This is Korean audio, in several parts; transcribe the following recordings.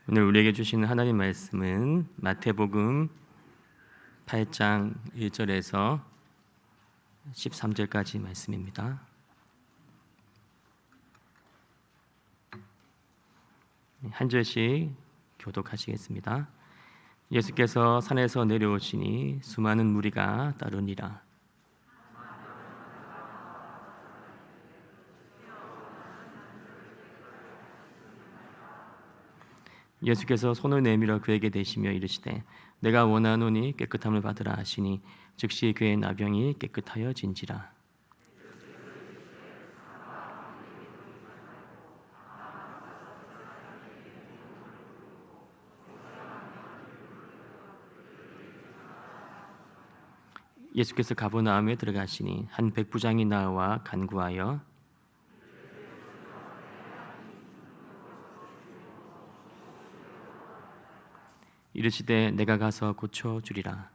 오늘 우리에게 주시는 하나님 말씀은 마태복음 8장 1절에서 13절까지 말씀입니다. 한 절씩 교독하시겠습니다. 예수께서 산에서 내려오시니 수많은 무리가 따르니라. 예수께서 손을 내밀어 그에게 대시며 이르시되 내가 원하노니 깨끗함을 받으라 하시니 즉시 그의 나병이 깨끗하여진지라. 예수께서 가버나움에 들어가시니 한 백부장이 나와 간구하여 이르시되 내가 가서 고쳐 주리라.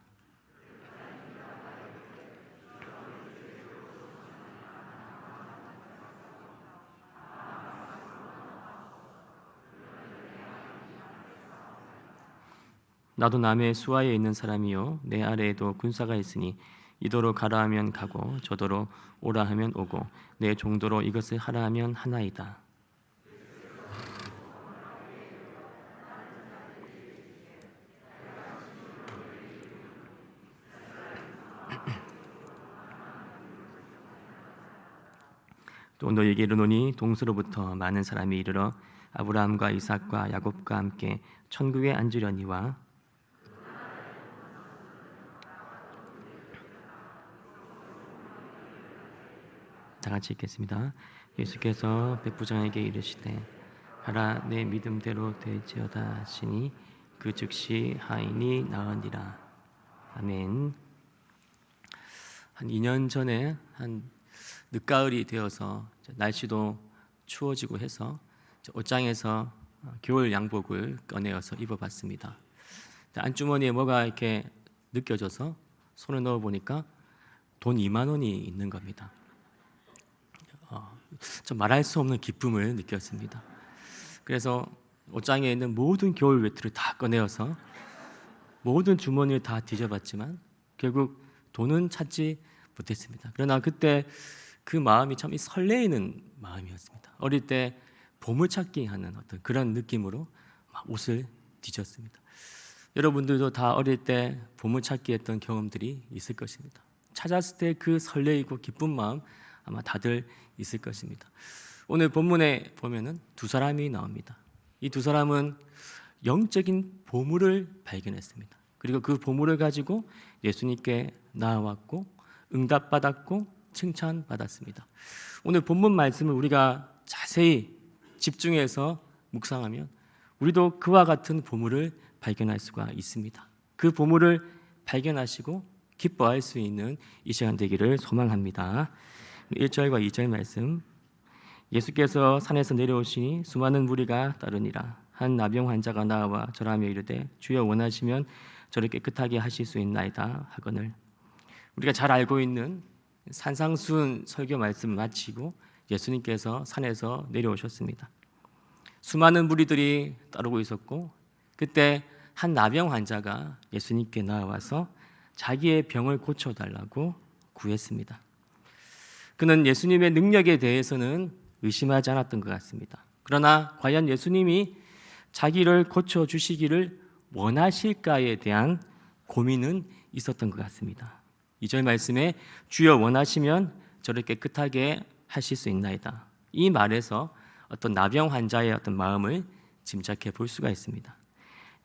나도 남의 수하에 있는 사람이요 내 아래에도 군사가 있으니 이도로 가라 하면 가고 저도로 오라 하면 오고 내 종도로 이것을 하라 하면 하나이다. 또 너희에게 이르노니 동서로부터 많은 사람이 이르러 아브라함과 이삭과 야곱과 함께 천국에 앉으려니와 다 같이 읽겠습니다. 예수께서 백부장에게 이르시되 가라 내 믿음대로 될지어다 하시니 그 즉시 하인이 나으니라. 아멘. 한 2년 전에 한 늦가을이 되어서 날씨도 추워지고 해서 옷장에서 겨울 양복을 꺼내어서 입어봤습니다. 안주머니에 뭐가 이렇게 느껴져서 손을 넣어보니까 돈 2만 원이 있는 겁니다. 좀 말할 수 없는 기쁨을 느꼈습니다. 그래서 옷장에 있는 모든 겨울 외투를 다 꺼내어서 모든 주머니를 다 뒤져봤지만 결국 돈은 찾지 못했습니다. 그러나 그때 그 마음이 참 설레이는 마음이었습니다. 어릴 때 보물찾기 하는 어떤 그런 느낌으로 막 옷을 뒤졌습니다. 여러분들도 다 어릴 때 보물찾기 했던 경험들이 있을 것입니다. 찾았을 때 그 설레이고 기쁜 마음 아마 다들 있을 것입니다. 오늘 본문에 보면은 두 사람이 나옵니다. 이 두 사람은 영적인 보물을 발견했습니다. 그리고 그 보물을 가지고 예수님께 나아왔고 응답받았고 칭찬받았습니다. 오늘 본문 말씀을 우리가 자세히 집중해서 묵상하면 우리도 그와 같은 보물을 발견할 수가 있습니다. 그 보물을 발견하시고 기뻐할 수 있는 이 시간 되기를 소망합니다. 1절과 2절 말씀. 예수께서 산에서 내려오시니 수많은 무리가 따르니라. 한 나병 환자가 나와 절하며 이르되 주여 원하시면 저를 깨끗하게 하실 수 있나이다 하거늘. 우리가 잘 알고 있는 산상수훈 설교 말씀 마치고 예수님께서 산에서 내려오셨습니다. 수많은 무리들이 따르고 있었고 그때 한 나병 환자가 예수님께 나와서 자기의 병을 고쳐달라고 구했습니다. 그는 예수님의 능력에 대해서는 의심하지 않았던 것 같습니다. 그러나 과연 예수님이 자기를 고쳐주시기를 원하실까에 대한 고민은 있었던 것 같습니다. 2절 말씀에 주여 원하시면 저를 깨끗하게 하실 수 있나이다. 이 말에서 어떤 나병 환자의 어떤 마음을 짐작해 볼 수가 있습니다.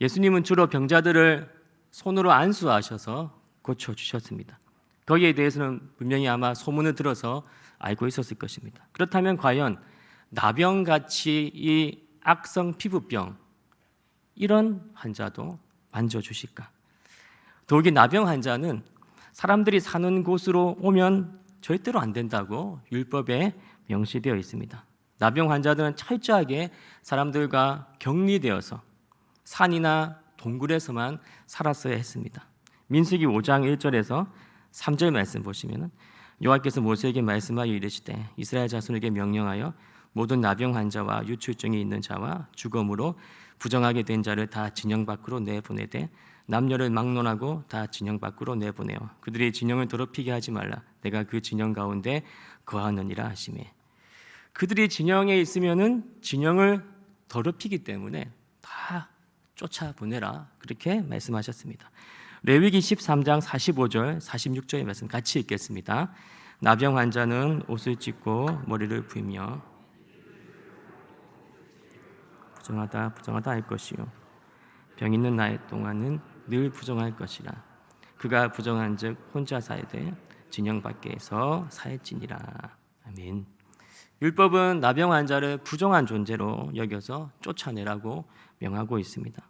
예수님은 주로 병자들을 손으로 안수하셔서 고쳐주셨습니다. 거기에 대해서는 분명히 아마 소문을 들어서 알고 있었을 것입니다. 그렇다면 과연 나병같이 이 악성 피부병 이런 환자도 만져주실까? 더욱이 나병 환자는 사람들이 사는 곳으로 오면 절대로 안 된다고 율법에 명시되어 있습니다. 나병 환자들은 철저하게 사람들과 격리되어서 산이나 동굴에서만 살았어야 했습니다. 민수기 5장 1절에서 3절 말씀 보시면은 여호와께서 모세에게 말씀하여 이르시되 이스라엘 자손에게 명령하여 모든 나병 환자와 유출증이 있는 자와 죽음으로 부정하게 된 자를 다 진영 밖으로 내보내되 남녀를 막론하고 다 진영 밖으로 내보내어 그들이 진영을 더럽히게 하지 말라. 내가 그 진영 가운데 거하느니라 하시매. 그들이 진영에 있으면은 진영을 더럽히기 때문에 다 쫓아보내라. 그렇게 말씀하셨습니다. 레위기 13장 45절 46절의 말씀 같이 읽겠습니다. 나병 환자는 옷을 찢고 머리를 부이며 부정하다 할 것이요 병 있는 나이 동안은 늘 부정할 것이라. 그가 부정한즉 혼자 사야되 진영 밖에서 사할지니라. 아멘. 율법은 나병 환자를 부정한 존재로 여겨서 쫓아내라고 명하고 있습니다.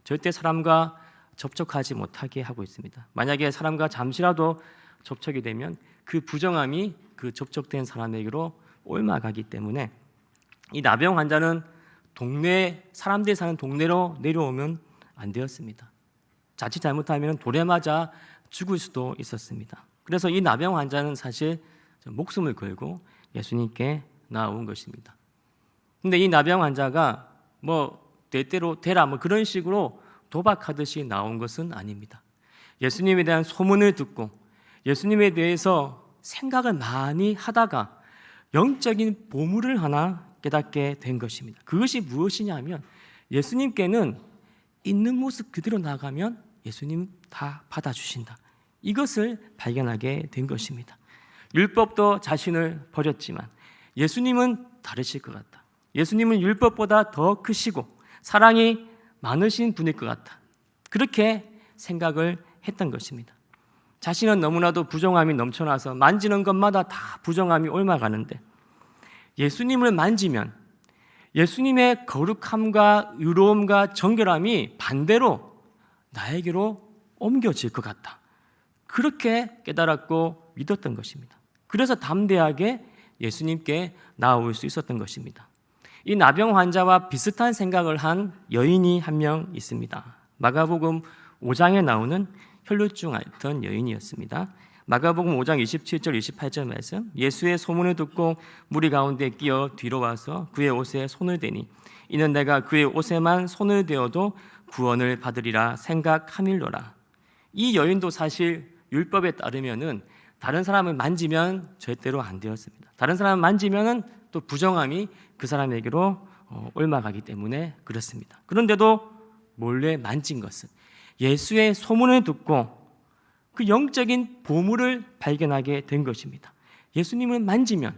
절대 사람과 접촉하지 못하게 하고 있습니다. 만약에 사람과 잠시라도 접촉이 되면 그 부정함이 그 접촉된 사람에게로 옮아가기 때문에 이 나병 환자는 사람들이 사는 동네로 내려오면 안 되었습니다. 자칫 잘못하면 돌에 맞아 죽을 수도 있었습니다. 그래서 이 나병 환자는 사실 목숨을 걸고 예수님께 나온 것입니다. 근데 이 나병 환자가 때때로 되라 그런 식으로 도박하듯이 나온 것은 아닙니다. 예수님에 대한 소문을 듣고 예수님에 대해서 생각을 많이 하다가 영적인 보물을 하나 깨닫게 된 것입니다. 그것이 무엇이냐면 예수님께는 있는 모습 그대로 나가면 예수님 다 받아주신다. 이것을 발견하게 된 것입니다. 율법도 자신을 버렸지만 예수님은 다르실 것 같다. 예수님은 율법보다 더 크시고 사랑이 많으신 분일 것 같다. 그렇게 생각을 했던 것입니다. 자신은 너무나도 부정함이 넘쳐나서 만지는 것마다 다 부정함이 옮아가는데 예수님을 만지면 예수님의 거룩함과 의로움과 정결함이 반대로 나에게로 옮겨질 것 같다. 그렇게 깨달았고 믿었던 것입니다. 그래서 담대하게 예수님께 나올 수 있었던 것입니다. 이 나병 환자와 비슷한 생각을 한 여인이 한 명 있습니다. 마가복음 5장에 나오는 혈루증 앓던 여인이었습니다. 마가복음 5장 27절 28절 말씀, 예수의 소문을 듣고 무리 가운데 끼어 뒤로 와서 그의 옷에 손을 대니 이는 내가 그의 옷에만 손을 대어도 구원을 받으리라 생각함일로라. 이 여인도 사실 율법에 따르면은 다른 사람을 만지면 절대로 안 되었습니다. 다른 사람을 만지면은 또 부정함이 그 사람에게로 옮아가기 때문에 그렇습니다. 그런데도 몰래 만진 것은 예수의 소문을 듣고 그 영적인 보물을 발견하게 된 것입니다. 예수님을 만지면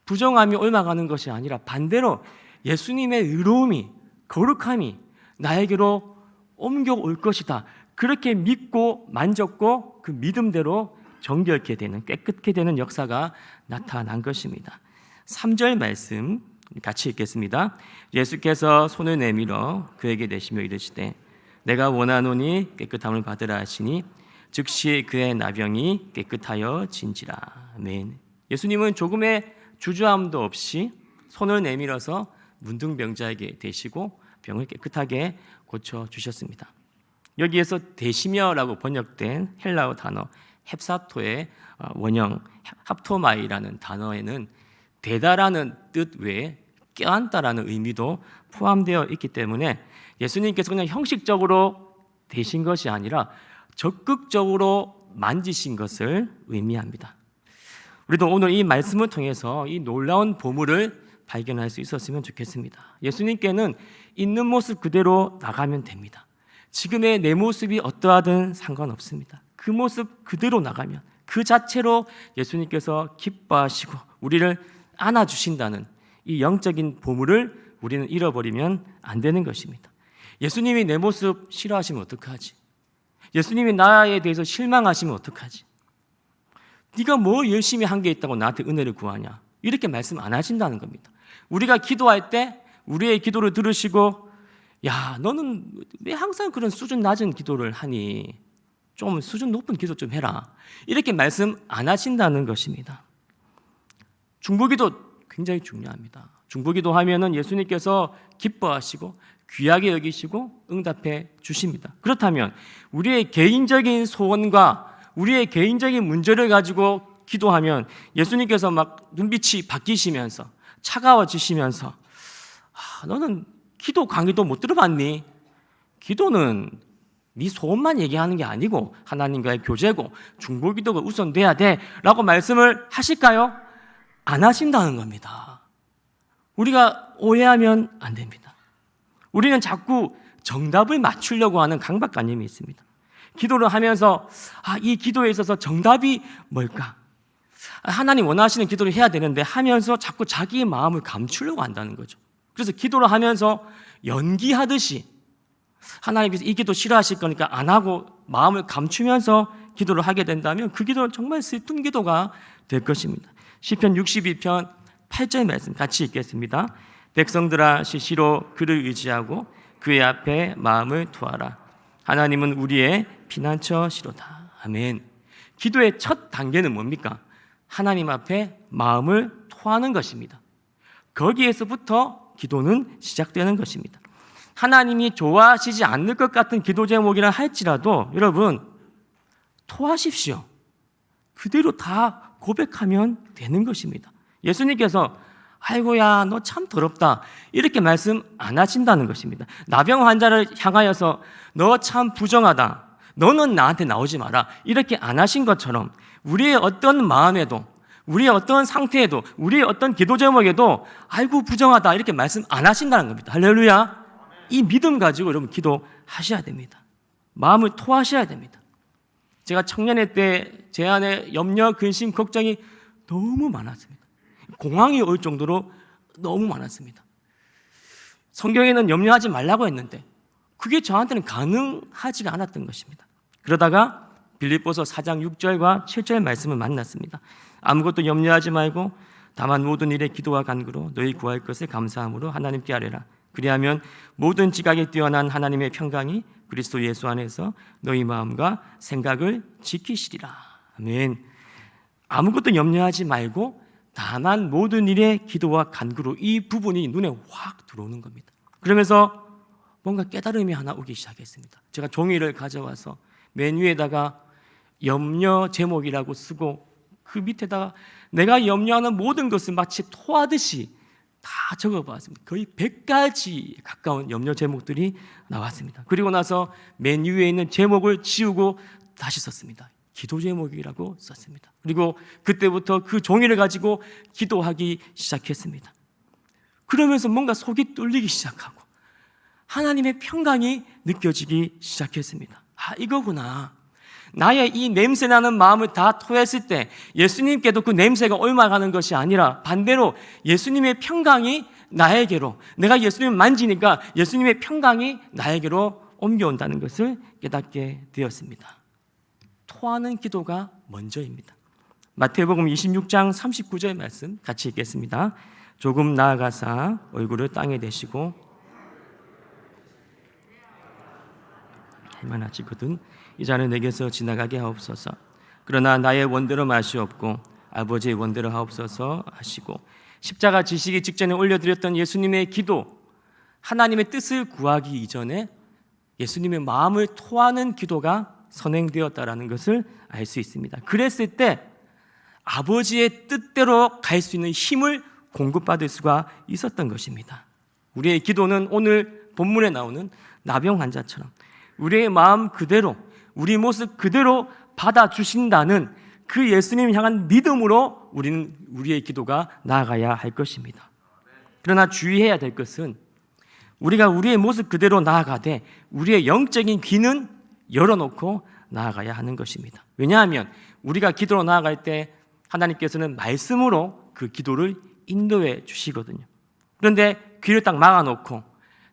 부정함이 옮아가는 것이 아니라 반대로 예수님의 의로움이 거룩함이 나에게로 옮겨올 것이다. 그렇게 믿고 만졌고 그 믿음대로 정결케 되는 깨끗게 되는 역사가 나타난 것입니다. 3절 말씀 같이 읽겠습니다. 예수께서 손을 내밀어 그에게 내시며 이르시되 내가 원하노니 깨끗함을 받으라 하시니 즉시 그의 나병이 깨끗하여 진지라. 아멘. 예수님은 조금의 주저함도 없이 손을 내밀어서 문둥병자에게 대시고 병을 깨끗하게 고쳐주셨습니다. 여기에서 대시며라고 번역된 헬라어 단어 헵사토의 원형 합토마이라는 단어에는 대다라는 뜻 외에 껴안다라는 의미도 포함되어 있기 때문에 예수님께서 그냥 형식적으로 대신 것이 아니라 적극적으로 만지신 것을 의미합니다. 우리도 오늘 이 말씀을 통해서 이 놀라운 보물을 발견할 수 있었으면 좋겠습니다. 예수님께는 있는 모습 그대로 나가면 됩니다. 지금의 내 모습이 어떠하든 상관없습니다. 그 모습 그대로 나가면 그 자체로 예수님께서 기뻐하시고 우리를 안아주신다는 이 영적인 보물을 우리는 잃어버리면 안 되는 것입니다. 예수님이 내 모습 싫어하시면 어떡하지? 예수님이 나에 대해서 실망하시면 어떡하지? 네가 뭐 열심히 한 게 있다고 나한테 은혜를 구하냐? 이렇게 말씀 안 하신다는 겁니다. 우리가 기도할 때 우리의 기도를 들으시고 야, 너는 왜 항상 그런 수준 낮은 기도를 하니? 좀 수준 높은 기도 좀 해라. 이렇게 말씀 안 하신다는 것입니다. 중보기도 굉장히 중요합니다. 중보기도 하면은 예수님께서 기뻐하시고 귀하게 여기시고 응답해 주십니다. 그렇다면 우리의 개인적인 소원과 우리의 개인적인 문제를 가지고 기도하면 예수님께서 막 눈빛이 바뀌시면서 차가워지시면서 너는 기도 강의도 못 들어봤니? 기도는 네 소원만 얘기하는 게 아니고 하나님과의 교제고 중보기도가 우선돼야 돼 라고 말씀을 하실까요? 안 하신다는 겁니다. 우리가 오해하면 안 됩니다. 우리는 자꾸 정답을 맞추려고 하는 강박관념이 있습니다. 기도를 하면서 이 기도에 있어서 정답이 뭘까? 하나님 원하시는 기도를 해야 되는데 하면서 자꾸 자기의 마음을 감추려고 한다는 거죠. 그래서 기도를 하면서 연기하듯이 하나님께서 이 기도 싫어하실 거니까 안 하고 마음을 감추면서 기도를 하게 된다면 그 기도는 정말 슬픈 기도가 될 것입니다. 시편 62편 8절 말씀 같이 읽겠습니다. 백성들아 시시로 그를 의지하고 그의 앞에 마음을 투하라. 하나님은 우리의 피난처시로다. 아멘. 기도의 첫 단계는 뭡니까? 하나님 앞에 마음을 토하는 것입니다. 거기에서부터 기도는 시작되는 것입니다. 하나님이 좋아하시지 않을 것 같은 기도 제목이라 할지라도 여러분 토하십시오. 그대로 다 고백하면 되는 것입니다. 예수님께서 아이고야 너 참 더럽다 이렇게 말씀 안 하신다는 것입니다. 나병 환자를 향하여서 너 참 부정하다, 너는 나한테 나오지 마라 이렇게 안 하신 것처럼 우리의 어떤 마음에도 우리의 어떤 상태에도 우리의 어떤 기도 제목에도 아이고 부정하다 이렇게 말씀 안 하신다는 겁니다. 할렐루야. 이 믿음 가지고 여러분 기도하셔야 됩니다. 마음을 토하셔야 됩니다. 제가 청년회 때 제 안에 염려, 근심, 걱정이 너무 많았습니다. 공황이 올 정도로 너무 많았습니다. 성경에는 염려하지 말라고 했는데 그게 저한테는 가능하지가 않았던 것입니다. 그러다가 빌립보서 4장 6절과 7절 말씀을 만났습니다. 아무것도 염려하지 말고 다만 모든 일에 기도와 간구로 너희 구할 것을 감사함으로 하나님께 아뢰라. 그리하면 모든 지각에 뛰어난 하나님의 평강이 그리스도 예수 안에서 너희 마음과 생각을 지키시리라. 아멘. 아무것도 염려하지 말고 다만 모든 일에 기도와 간구로 이 부분이 눈에 확 들어오는 겁니다. 그러면서 뭔가 깨달음이 하나 오기 시작했습니다. 제가 종이를 가져와서 맨 위에다가 염려 제목이라고 쓰고 그 밑에다가 내가 염려하는 모든 것을 마치 토하듯이 다 적어봤습니다. 거의 100가지 가까운 염려 제목들이 나왔습니다. 그리고 나서 맨 위에 있는 제목을 지우고 다시 썼습니다. 기도 제목이라고 썼습니다. 그리고 그때부터 그 종이를 가지고 기도하기 시작했습니다. 그러면서 뭔가 속이 뚫리기 시작하고 하나님의 평강이 느껴지기 시작했습니다. 이거구나. 나의 이 냄새나는 마음을 다 토했을 때 예수님께도 그 냄새가 옮아가는 것이 아니라 반대로 예수님의 평강이 나에게로, 내가 예수님을 만지니까 예수님의 평강이 나에게로 옮겨온다는 것을 깨닫게 되었습니다. 토하는 기도가 먼저입니다. 마태복음 26장 39절 말씀 같이 읽겠습니다. 조금 나아가사 얼굴을 땅에 대시고 할만하시거든 이 잔을 내게서 지나가게 하옵소서. 그러나 나의 원대로 마시옵고 아버지의 원대로 하옵소서 하시고 십자가 지시기 직전에 올려드렸던 예수님의 기도, 하나님의 뜻을 구하기 이전에 예수님의 마음을 토하는 기도가 선행되었다라는 것을 알 수 있습니다. 그랬을 때 아버지의 뜻대로 갈 수 있는 힘을 공급받을 수가 있었던 것입니다. 우리의 기도는 오늘 본문에 나오는 나병 환자처럼 우리의 마음 그대로 우리 모습 그대로 받아주신다는 그 예수님 향한 믿음으로 우리는 우리의 기도가 나아가야 할 것입니다. 그러나 주의해야 될 것은 우리가 우리의 모습 그대로 나아가되 우리의 영적인 귀는 열어놓고 나아가야 하는 것입니다. 왜냐하면 우리가 기도로 나아갈 때 하나님께서는 말씀으로 그 기도를 인도해 주시거든요. 그런데 귀를 딱 막아놓고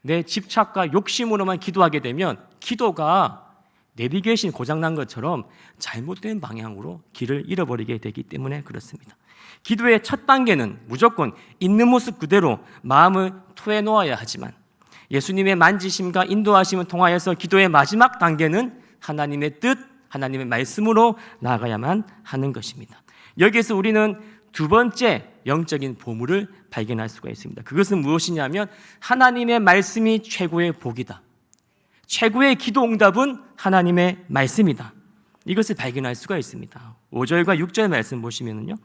내 집착과 욕심으로만 기도하게 되면 기도가 내비게이션이 고장난 것처럼 잘못된 방향으로 길을 잃어버리게 되기 때문에 그렇습니다. 기도의 첫 단계는 무조건 있는 모습 그대로 마음을 토해 놓아야 하지만 예수님의 만지심과 인도하심을 통하여서 기도의 마지막 단계는 하나님의 뜻, 하나님의 말씀으로 나아가야만 하는 것입니다. 여기에서 우리는 두 번째 영적인 보물을 발견할 수가 있습니다. 그것은 무엇이냐면 하나님의 말씀이 최고의 복이다. 최고의 기도 응답은 하나님의 말씀이다. 이것을 발견할 수가 있습니다. 5절과 6절 말씀 보시면요,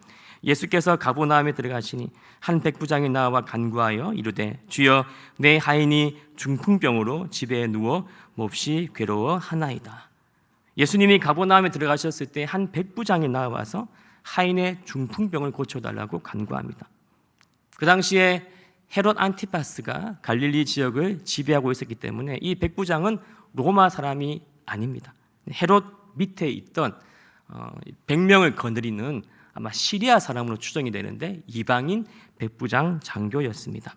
예수께서 가버나움에 들어가시니 한 백부장이 나와 간구하여 이르되 주여 내 하인이 중풍병으로 집에 누워 몹시 괴로워하나이다. 예수님이 가버나움에 들어가셨을 때 한 백부장이 나와서 하인의 중풍병을 고쳐달라고 간구합니다. 그 당시에 헤롯 안티파스가 갈릴리 지역을 지배하고 있었기 때문에 이 백부장은 로마 사람이 아닙니다. 헤롯 밑에 있던 100명을 거느리는 아마 시리아 사람으로 추정이 되는데 이방인 백부장 장교였습니다.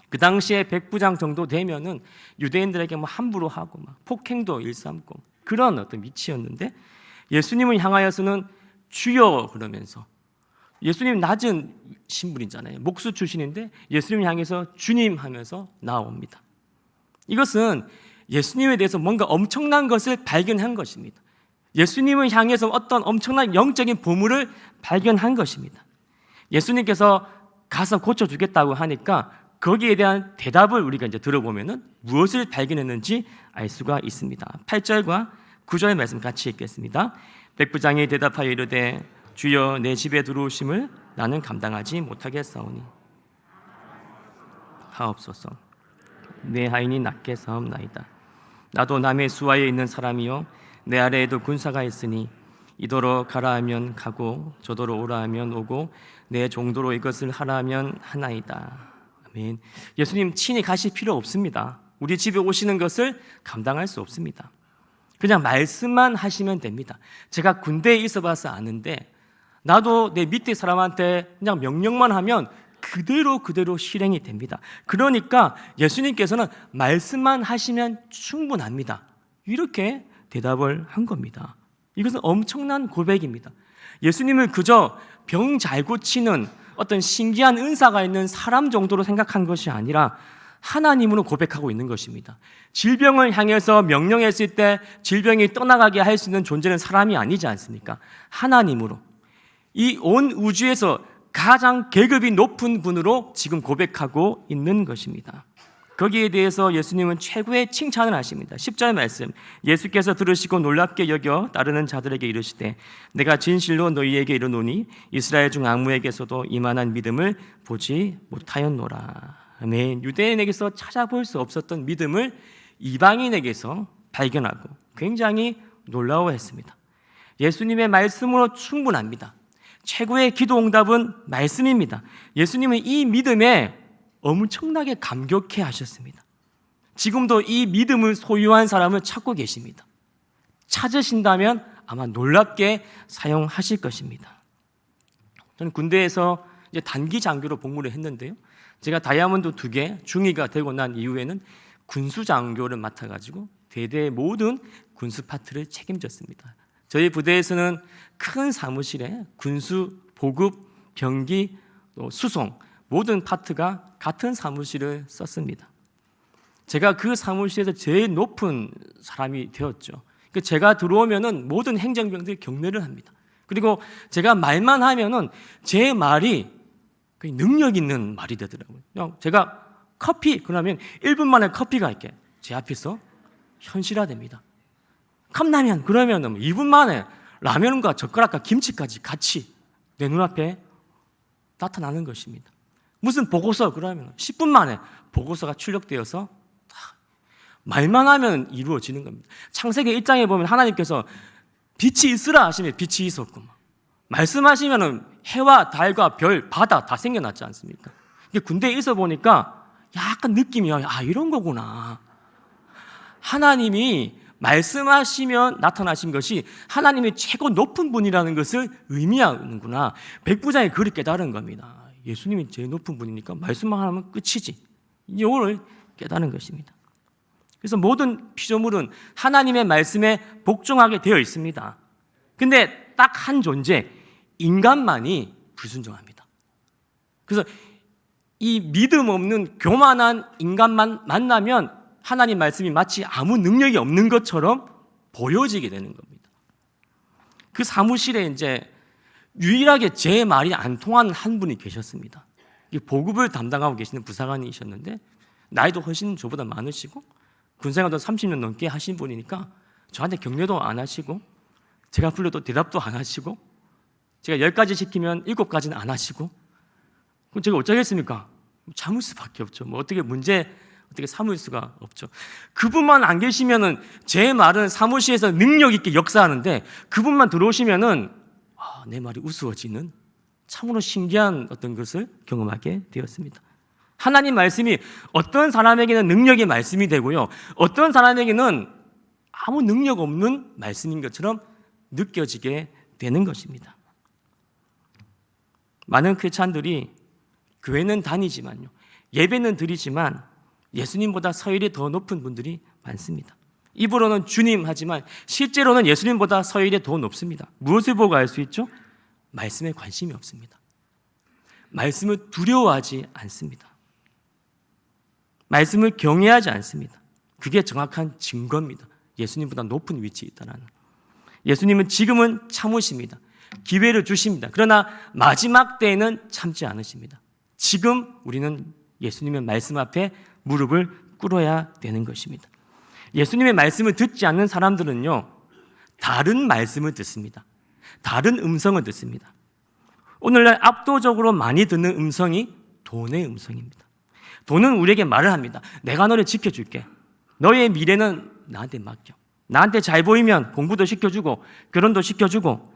그 당시에 백부장 정도 되면은 유대인들에게 함부로 하고 폭행도 일삼고 그런 어떤 위치였는데 예수님을 향하여서는 주여 그러면서 예수님 낮은 신분이잖아요. 목수 출신인데 예수님을 향해서 주님 하면서 나옵니다. 이것은 예수님에 대해서 뭔가 엄청난 것을 발견한 것입니다. 예수님을 향해서 어떤 엄청난 영적인 보물을 발견한 것입니다. 예수님께서 가서 고쳐주겠다고 하니까 거기에 대한 대답을 우리가 이제 들어보면은 무엇을 발견했는지 알 수가 있습니다. 8절과 9절 말씀 같이 읽겠습니다. 백부장이 대답하여 이르되 주여 내 집에 들어오심을 나는 감당하지 못하겠사오니 하옵소서. 내 하인이 낮게 사옵나이다. 나도 남의 수하에 있는 사람이요 내 아래에도 군사가 있으니 이도로 가라 하면 가고 저도로 오라 하면 오고 내 정도로 이것을 하라 하면 하나이다. 아멘. 예수님 친히 가실 필요 없습니다. 우리 집에 오시는 것을 감당할 수 없습니다. 그냥 말씀만 하시면 됩니다. 제가 군대에 있어봐서 아는데 나도 내 밑에 사람한테 그냥 명령만 하면 그대로 실행이 됩니다. 그러니까 예수님께서는 말씀만 하시면 충분합니다. 이렇게 대답을 한 겁니다. 이것은 엄청난 고백입니다. 예수님을 그저 병 잘 고치는 어떤 신기한 은사가 있는 사람 정도로 생각한 것이 아니라 하나님으로 고백하고 있는 것입니다. 질병을 향해서 명령했을 때 질병이 떠나가게 할 수 있는 존재는 사람이 아니지 않습니까? 하나님으로 이 온 우주에서 가장 계급이 높은 분으로 지금 고백하고 있는 것입니다. 거기에 대해서 예수님은 최고의 칭찬을 하십니다. 10절 말씀, 예수께서 들으시고 놀랍게 여겨 따르는 자들에게 이르시되 내가 진실로 너희에게 이르노니 이스라엘 중 아무에게서도 이만한 믿음을 보지 못하였노라. 아멘. 유대인에게서 찾아볼 수 없었던 믿음을 이방인에게서 발견하고 굉장히 놀라워했습니다. 예수님의 말씀으로 충분합니다. 최고의 기도 응답은 말씀입니다. 예수님은 이 믿음에 엄청나게 감격해 하셨습니다. 지금도 이 믿음을 소유한 사람을 찾고 계십니다. 찾으신다면 아마 놀랍게 사용하실 것입니다. 저는 군대에서 이제 단기 장교로 복무를 했는데요. 제가 다이아몬드 2개 중위가 되고 난 이후에는 군수 장교를 맡아가지고 대대의 모든 군수 파트를 책임졌습니다. 저희 부대에서는 큰 사무실에 군수, 보급, 병기, 또 수송 모든 파트가 같은 사무실을 썼습니다. 제가 그 사무실에서 제일 높은 사람이 되었죠. 제가 들어오면은 모든 행정병들이 경례를 합니다. 그리고 제가 말만 하면은 제 말이 능력 있는 말이 되더라고요. 그냥 제가 커피 그러면 1분 만에 커피가 이렇게 제 앞에서 현실화됩니다. 컵라면 그러면 2분 만에 라면과 젓가락과 김치까지 같이 내 눈앞에 나타나는 것입니다. 무슨 보고서 그러면 10분 만에 보고서가 출력되어서 말만 하면 이루어지는 겁니다. 창세기 1장에 보면 하나님께서 빛이 있으라 하시면 빛이 있었고 말씀하시면 해와 달과 별, 바다 다 생겨났지 않습니까? 군대에 있어 보니까 약간 느낌이 이런 거구나. 하나님이 말씀하시면 나타나신 것이 하나님이 최고 높은 분이라는 것을 의미하는구나. 백부장이 그렇게 깨달은 겁니다. 예수님이 제일 높은 분이니까 말씀만 하면 끝이지. 이걸 깨달은 것입니다. 그래서 모든 피조물은 하나님의 말씀에 복종하게 되어 있습니다. 근데 딱 한 존재, 인간만이 불순종합니다. 그래서 이 믿음 없는 교만한 인간만 만나면 하나님 말씀이 마치 아무 능력이 없는 것처럼 보여지게 되는 겁니다. 그 사무실에 이제 유일하게 제 말이 안 통하는 한 분이 계셨습니다. 보급을 담당하고 계시는 부사관이셨는데 나이도 훨씬 저보다 많으시고 군생활도 30년 넘게 하신 분이니까 저한테 격려도 안 하시고 제가 불러도 대답도 안 하시고 제가 10가지 시키면 7가지는 안 하시고, 그럼 제가 어쩌겠습니까? 참을 수밖에 없죠. 어떻게 삼을 수가 없죠. 그분만 안 계시면은 제 말은 사무실에서 능력 있게 역사하는데, 그분만 들어오시면은 내 말이 우스워지는 참으로 신기한 어떤 것을 경험하게 되었습니다. 하나님 말씀이 어떤 사람에게는 능력의 말씀이 되고요, 어떤 사람에게는 아무 능력 없는 말씀인 것처럼 느껴지게 되는 것입니다. 많은 크리스찬들이 교회는 다니지만요, 예배는 드리지만 예수님보다 서열이 더 높은 분들이 많습니다. 입으로는 주님 하지만 실제로는 예수님보다 서열이 더 높습니다. 무엇을 보고 알 수 있죠? 말씀에 관심이 없습니다. 말씀을 두려워하지 않습니다. 말씀을 경외하지 않습니다. 그게 정확한 증거입니다. 예수님보다 높은 위치에 있다는. 예수님은 지금은 참으십니다. 기회를 주십니다. 그러나 마지막 때에는 참지 않으십니다. 지금 우리는 예수님의 말씀 앞에 무릎을 꿇어야 되는 것입니다. 예수님의 말씀을 듣지 않는 사람들은요, 다른 말씀을 듣습니다. 다른 음성을 듣습니다. 오늘날 압도적으로 많이 듣는 음성이 돈의 음성입니다. 돈은 우리에게 말을 합니다. 내가 너를 지켜줄게. 너의 미래는 나한테 맡겨. 나한테 잘 보이면 공부도 시켜주고 결혼도 시켜주고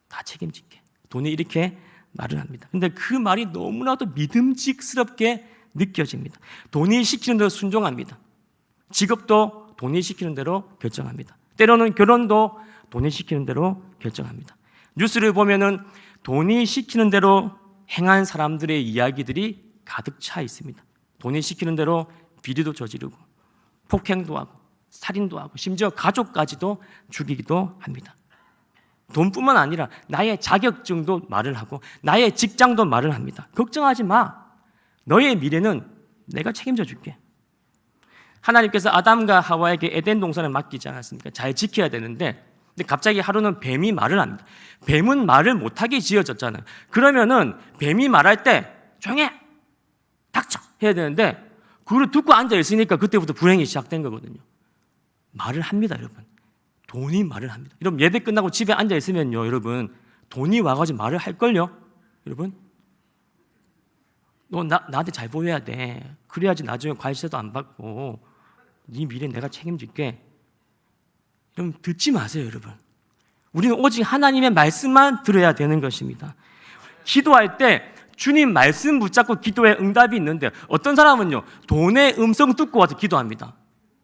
다 책임질게. 돈이 이렇게 말을 합니다. 근데 그 말이 너무나도 믿음직스럽게 느껴집니다. 돈이 시키는 대로 순종합니다. 직업도 돈이 시키는 대로 결정합니다. 때로는 결혼도 돈이 시키는 대로 결정합니다. 뉴스를 보면은 돈이 시키는 대로 행한 사람들의 이야기들이 가득 차 있습니다. 돈이 시키는 대로 비리도 저지르고 폭행도 하고 살인도 하고 심지어 가족까지도 죽이기도 합니다. 돈뿐만 아니라 나의 자격증도 말을 하고 나의 직장도 말을 합니다. 걱정하지 마. 너의 미래는 내가 책임져 줄게. 하나님께서 아담과 하와에게 에덴 동산을 맡기지 않았습니까? 잘 지켜야 되는데, 근데 갑자기 하루는 뱀이 말을 합니다. 뱀은 말을 못하게 지어졌잖아요. 그러면은 뱀이 말할 때 조용해, 닥쳐 해야 되는데 그걸 듣고 앉아 있으니까 그때부터 불행이 시작된 거거든요. 말을 합니다, 여러분. 돈이 말을 합니다. 여러분, 예배 끝나고 집에 앉아 있으면요, 여러분, 돈이 와가지고 말을 할걸요. 여러분, 너 나한테 잘 보여야 돼. 그래야지 나중에 관세도 안 받고 네 미래 내가 책임질게. 여러분, 듣지 마세요, 여러분. 우리는 오직 하나님의 말씀만 들어야 되는 것입니다. 기도할 때 주님 말씀 붙잡고 기도에 응답이 있는데, 어떤 사람은요, 돈의 음성 듣고 와서 기도합니다.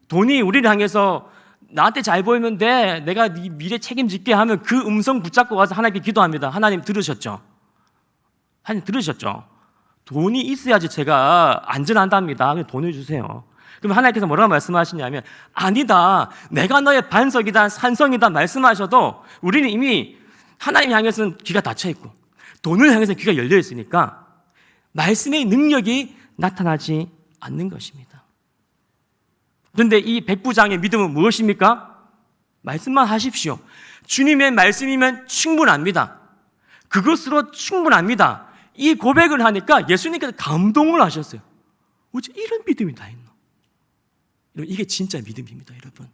돈이 우리를 향해서 나한테 잘 보이면 돼, 내가 네 미래 책임질게 하면 그 음성 붙잡고 와서 하나님께 기도합니다. 하나님 들으셨죠? 하나님 들으셨죠? 돈이 있어야지 제가 안전한답니다. 돈을 주세요. 그럼 하나님께서 뭐라고 말씀하시냐면, 아니다, 내가 너의 반석이다, 산성이다 말씀하셔도 우리는 이미 하나님 향해서는 귀가 닫혀 있고 돈을 향해서는 귀가 열려 있으니까 말씀의 능력이 나타나지 않는 것입니다. 그런데 이 백부장의 믿음은 무엇입니까? 말씀만 하십시오. 주님의 말씀이면 충분합니다. 그것으로 충분합니다. 이 고백을 하니까 예수님께서 감동을 하셨어요. 어째 이런 믿음이 다 있나? 여러분, 이게 진짜 믿음입니다, 여러분.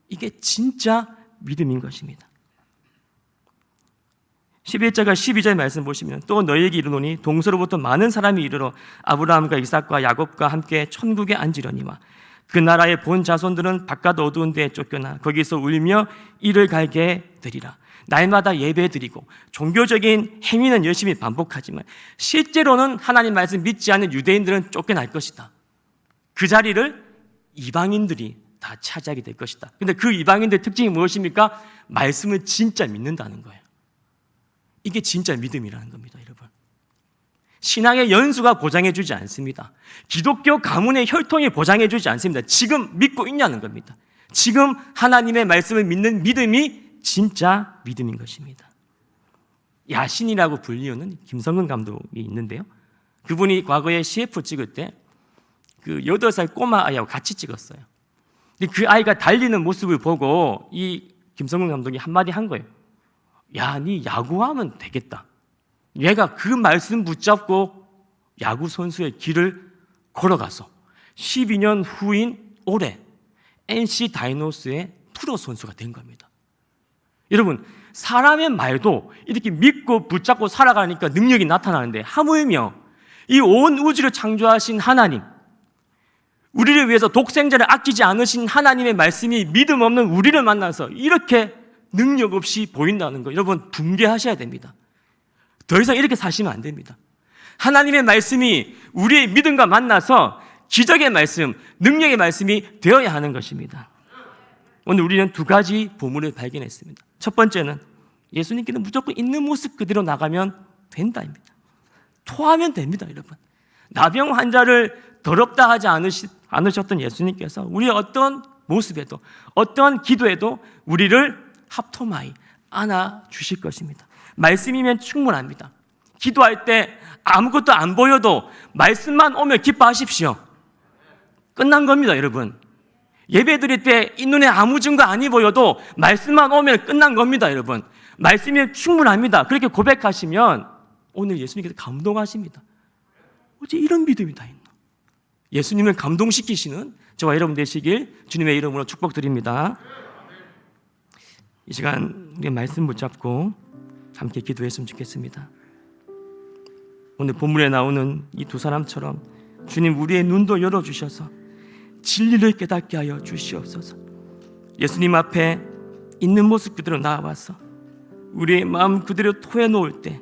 이게 진짜 믿음인 것입니다. 11절과 12절 말씀 보시면, 또 너희에게 이르노니 동서로부터 많은 사람이 이르러 아브라함과 이삭과 야곱과 함께 천국에 앉으려니와 그 나라의 본 자손들은 바깥 어두운 데에 쫓겨나 거기서 울며 이를 갈게 되리라. 날마다 예배드리고 종교적인 행위는 열심히 반복하지만 실제로는 하나님 말씀 믿지 않는 유대인들은 쫓겨날 것이다. 그 자리를 이방인들이 다 차지하게 될 것이다. 근데 그 이방인들의 특징이 무엇입니까? 말씀을 진짜 믿는다는 거예요. 이게 진짜 믿음이라는 겁니다, 여러분. 신앙의 연수가 보장해주지 않습니다. 기독교 가문의 혈통이 보장해주지 않습니다. 지금 믿고 있냐는 겁니다. 지금 하나님의 말씀을 믿는 믿음이 진짜 믿음인 것입니다. 야신이라고 불리우는 김성근 감독이 있는데요, 그분이 과거에 CF 찍을 때 그 8살 꼬마 아이하고 같이 찍었어요. 근데 그 아이가 달리는 모습을 보고 이 김성근 감독이 한마디 한 거예요. 야, 니 야구하면 되겠다. 얘가 그 말씀 붙잡고 야구 선수의 길을 걸어가서 12년 후인 올해 NC 다이노스의 프로 선수가 된 겁니다. 여러분, 사람의 말도 이렇게 믿고 붙잡고 살아가니까 능력이 나타나는데, 하물며 이 온 우주를 창조하신 하나님, 우리를 위해서 독생자를 아끼지 않으신 하나님의 말씀이 믿음 없는 우리를 만나서 이렇게 능력 없이 보인다는 거, 여러분 붕괴하셔야 됩니다. 더 이상 이렇게 사시면 안 됩니다. 하나님의 말씀이 우리의 믿음과 만나서 기적의 말씀, 능력의 말씀이 되어야 하는 것입니다. 오늘 우리는 두 가지 보물을 발견했습니다. 첫 번째는 예수님께는 무조건 있는 모습 그대로 나가면 된다입니다. 토하면 됩니다, 여러분. 나병 환자를 더럽다 하지 않으셨던 예수님께서 우리의 어떤 모습에도, 어떤 기도에도 우리를 합토마이 안아주실 것입니다. 말씀이면 충분합니다. 기도할 때 아무것도 안 보여도 말씀만 오면 기뻐하십시오. 끝난 겁니다, 여러분. 예배 드릴 때 이 눈에 아무 증거 아니 보여도 말씀만 오면 끝난 겁니다, 여러분. 말씀이면 충분합니다. 그렇게 고백하시면 오늘 예수님께서 감동하십니다. 어째 이런 믿음이 다 있나? 예수님을 감동시키시는 저와 여러분 되시길 주님의 이름으로 축복드립니다. 이 시간 우리 말씀 붙잡고 함께 기도했으면 좋겠습니다. 오늘 본문에 나오는 이 두 사람처럼 주님 우리의 눈도 열어주셔서 진리를 깨닫게 하여 주시옵소서. 예수님 앞에 있는 모습 그대로 나와서 우리의 마음 그대로 토해놓을 때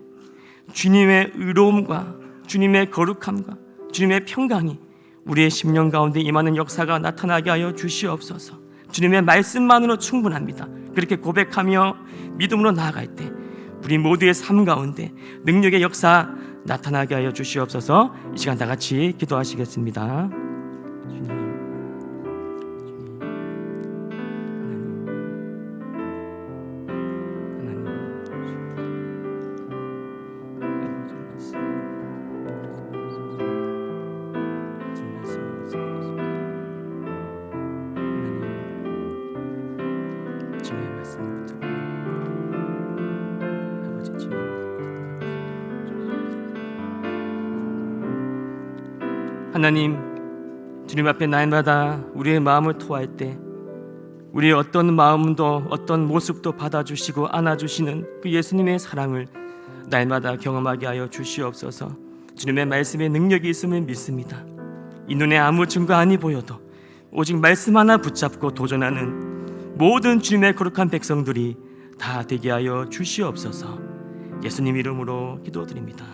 주님의 의로움과 주님의 거룩함과 주님의 평강이 우리의 심령 가운데 임하는 역사가 나타나게 하여 주시옵소서. 주님의 말씀만으로 충분합니다. 그렇게 고백하며 믿음으로 나아갈 때 우리 모두의 삶 가운데 능력의 역사 나타나게 하여 주시옵소서. 이 시간 다 같이 기도하시겠습니다. 하나님, 주님 앞에 날마다 우리의 마음을 토할 때 우리의 어떤 마음도 어떤 모습도 받아주시고 안아주시는 그 예수님의 사랑을 날마다 경험하게 하여 주시옵소서. 주님의 말씀에 능력이 있음을 믿습니다. 이 눈에 아무 증거 아니 보여도 오직 말씀 하나 붙잡고 도전하는 모든 주님의 거룩한 백성들이 다 되게 하여 주시옵소서. 예수님 이름으로 기도드립니다.